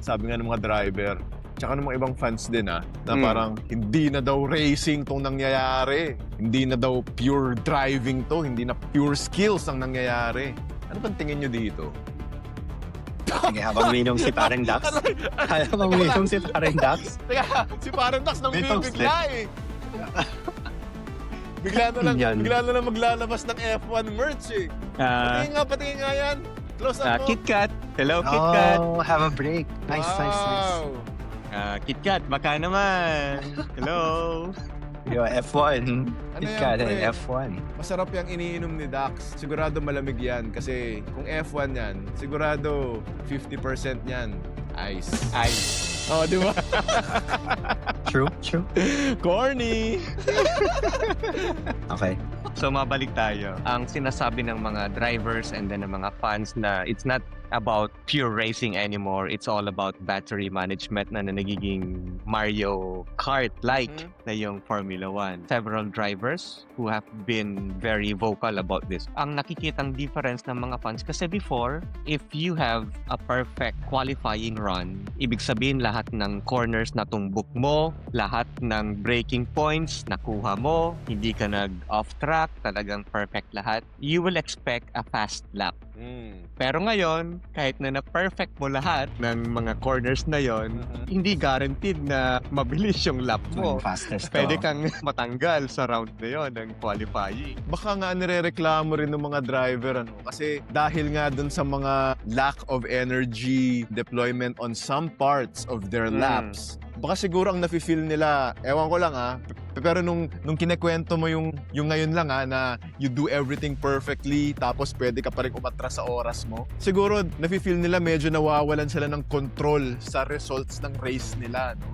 sabi nga ng mga driver, tsaka ng mga ibang fans din na parang hindi na daw racing tong nangyayari. Hindi na daw pure driving to, hindi na pure skills ang nangyayari. Ano bang tingin nyo dito? Sige, habang uminom si Parang Dax. Habang uminom si Parang Dax. Teka, si Parang Dax nang Little bigla eh. bigla na lang maglalabas ng F1 merch eh. Patingin nga yan. Close up mo. KitKat. Hello, KitKat. Oh, have a break. Nice. KitKat, baka naman. Hello. Yo, F1. Ano yan, KitKat pre? and F1. Masarap yung iniinom ni Dax. Sigurado malamig yan. Kasi kung F1 yan, sigurado 50% yan. Ice. Oh, di ba? True. Corny! Okay. So mabalik tayo. Ang sinasabi ng mga drivers and then ng mga fans na it's not about pure racing anymore. It's all about battery management na nagiging Mario Kart-like na yung Formula 1. Several drivers who have been very vocal about this. Ang nakikitang difference ng mga fans kasi before, if you have a perfect qualifying run, ibig sabihin lahat ng corners na tumbok mo, lahat ng braking points nakuha mo, hindi ka nag-off track, talagang perfect lahat, you will expect a fast lap. Pero ngayon, kahit na perfect mo lahat ng mga corners na yon, hindi guaranteed na mabilis yung lap mo. Fastest Pwede kang matanggal sa round na yon ng qualifying. Baka nga nirereklamo rin ng mga driver kasi dahil nga dun sa mga lack of energy deployment on some parts of their laps, baka siguro ang nafe-feel nila, ewan ko lang pero nung kinekwento mo yung ngayon lang na you do everything perfectly tapos pwede ka pa rin umatras sa oras mo, siguro nafe-feel nila medyo nawawalan sila ng control sa results ng race nila, no?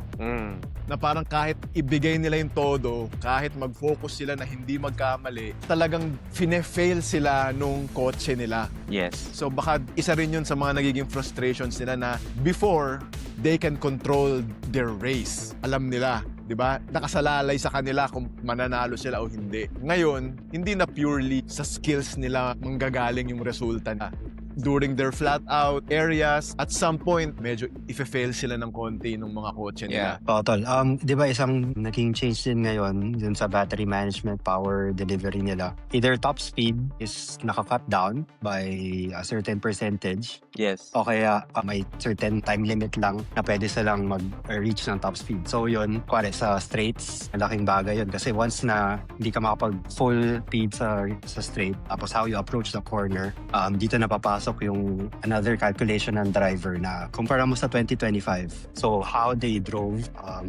Na parang kahit ibigay nila yung todo, kahit mag-focus sila na hindi magkamali, talagang fine-fail sila nung kotse nila. Yes. So baka isa rin yun sa mga nagiging frustrations nila na before, they can control their race. Alam nila, di ba? Nakasalalay sa kanila kung mananalo sila o hindi. Ngayon, hindi na purely sa skills nila manggagaling yung resulta na. During their flat-out areas, at some point, medyo ife-fail sila ng konti ng mga kotse nila. Tol. Di ba isang naging change din ngayon dun sa battery management power delivery nila? Either top speed is naka-cut down by a certain percentage Yes. o kaya may certain time limit lang na pwede silang mag-reach ng top speed. So yun, kuwari sa straights, malaking bagay yun. Kasi once na hindi ka makapag full speed sa straight, tapos how you approach the corner, dito napapasok yung another calculation ng driver na kumpara mo sa 2025. So how they drove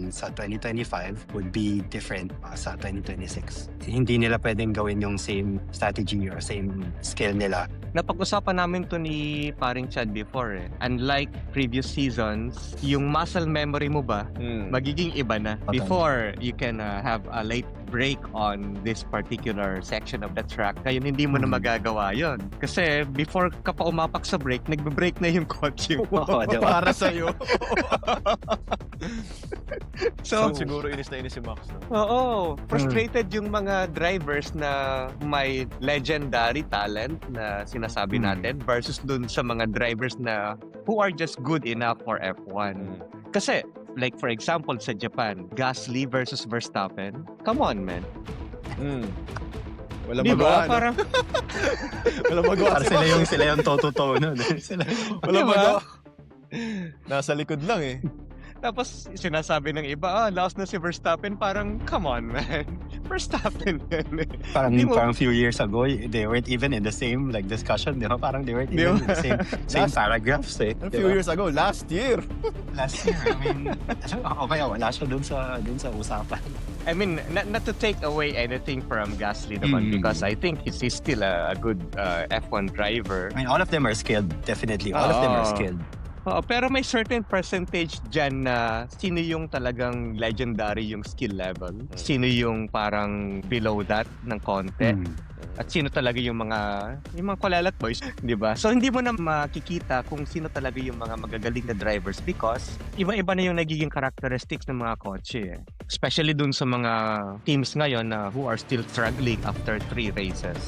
sa 2025 would be different sa 2026. Hindi nila pwedeng gawin yung same strategy or same skill nila. Napag-usapan namin to ni paring Chad before eh. Unlike previous seasons, yung muscle memory mo ba, magiging iba na. Before, you can have a late break on this particular section of the track. Ngayon, hindi mo na magagawa yon. Kasi before ka pa umapak sa brake, nagbe-brake na yung kotse mo. Para sa'yo. So, siguro inis na inis si Max. No? oo. Frustrated yung mga drivers na may legendary talent na sinasabi natin versus dun sa mga drivers na who are just good enough for F1. Kasi, like for example sa Japan, Gasly versus Verstappen. Come on, man. Wala Di magawa. ba? Parang, Wala magawa. Para sila yung toto nun. Wala Di ba? magawa. Nasa likod lang eh. tapos sinasabi ng iba, lost na si Verstappen. Parang, come on, man. Verstappen yan eh. Parang few years ago, they weren't even in the same discussion, di ba? Parang they weren't even in the same paragraphs eh. A few years ago, last year. Last year, I mean, okay, wala siya dun sa usapan. I mean, not to take away anything from Gasly naman because I think he's still a good F1 driver. I mean, all of them are skilled, definitely. All of them are skilled. Oo, pero may certain percentage dyan na sino yung talagang legendary yung skill level. Sino yung parang below that ng konti. At sino talaga yung mga kulalat boys, di ba? So hindi mo na makikita kung sino talaga yung mga magagaling na drivers because iba-iba na yung nagiging characteristics ng mga kotse. Especially dun sa mga teams ngayon na who are still struggling after 3 races.